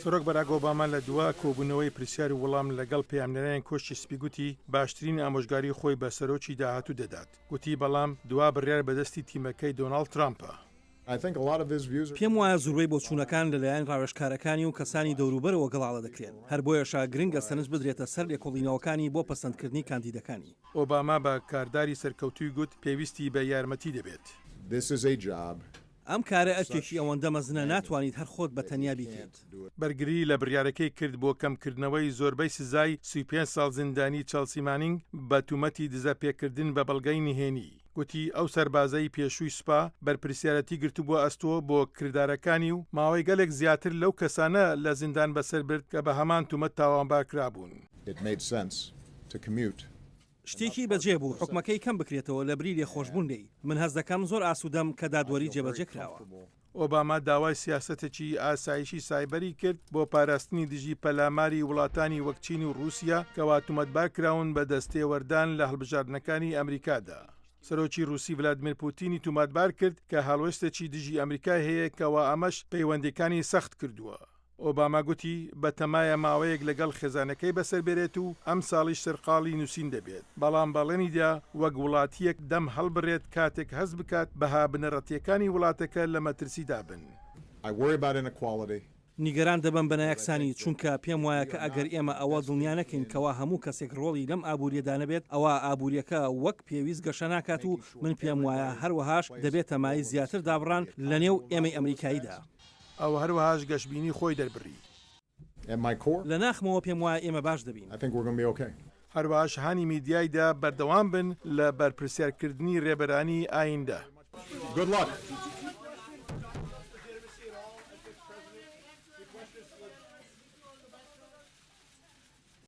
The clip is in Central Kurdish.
سۆرۆک بەراک ئۆباما لە دووە کۆبوونەوەی پرسیار و وەڵام لەگەڵ پەیامنەرانی کۆشتی سپی گوتی باشترین ئامۆژگاری خۆی بە سەرۆکی داهاتوو دەدات. گوتی بەڵام دوا بڕیار بەدەستی تیمەکەی دۆناڵد ترامپە. پێم وایە زۆربەی بۆچوونەکان لەلایەن ڕاوێژکارەکانی و کەسانی دەوروبەرەوە گەڵاڵە دەکرێن. هەر بۆیەشە گرنگە سەرنج بدرێتە سەر لێکۆڵینەوەکانی بۆ پەسەندکردنی کاندیدەکانی. ئۆباما بە کارداری سەرکەوتووی گوت پێویستی بە یارمەتی دەبێت. ئەم کارە ئەرکێکی ئەوەندە مەزنە ناتوانیت هەر خۆت بە تەنیا بیکەیت. بەرگری لە بڕیارەکەی کرد بۆ کەمکردنەوەی زۆربەی سزای 35 ساڵ زیندانی چەلسی مانینگ بە تومەتی دزەپێکردن بە بەڵگەی نهێنی. گوتی ئەو سەربازەی پێشووی سوپا بەرپرسیارەتی گرتو بۆ ئەستۆ بۆ کردارەکانی و ماوەی گەلێک زیاتر لەو کەسانە لە زیندان بەسەر برد کە بە هەمان تومەت تاوانبار کرابوون. شتێکی بەجێ بوو حکومەکەی کەم بکرێتەوە لە بری لێخۆشبوون دەی. من هەز دەکەم زۆر ئاسوودەم کە دادوەری جێبەجێ کراوە. ئۆباما داوای سیاسەتێکی ئاسایشی سایبەری کرد بۆ پاراستنی دژی پەلاماری وڵاتانی وەک چین و رووسیا کەوا تومەتبار کراون بە دەستێوەردان لە هەڵبژاردنەکانی ئەمریکادا. سەرۆکی رووسی ڤلادیمیر پوتینی تومەتبار کرد کە هەڵوێستێکی دژی ئەمریکا هەیە کەوا ئەمەش پەیوەندەکانی سەخت کردووە. ئۆباما گوتی بەتەمایە ماوەیەک لەگەڵ خێزانەکەی بەسەر بێرێت و ئەم ساڵیش سەرقاڵی نووسین دەبێت. بەڵام بەڵێنیدا وەک وڵاتیەک دەم هەڵبڕێت کاتێک هەز بکات بەها بنەڕەتیەکانی وڵاتەکە لە مەترسیدا بن. نیگەران دەبم بە نایەکسانی چونکە پێم وایە کە ئەگەر ئێمە ئەوە دڵنیا نەکەین کەوا هەموو کەسێک ڕۆڵی لەم ئابووریەدا نەبێت ئەوە ئابووریەکە وەک پێویست گەشە ناکات و من پێم وایە هەروەهاش دەبێتە مای زیاتر دابڕان لە نێو ئێمەی ئەمریکاییدا. ئەو هەروەهاش گەشتبینی خۆی دەربڕی. لە ناخمەوە پێم وایە ئێمە باش دەبین. هەروەهاش هانی میدیایدا بەردەوام بن لە بەرپرسیارکردنی ڕێبەرانی ئایندا.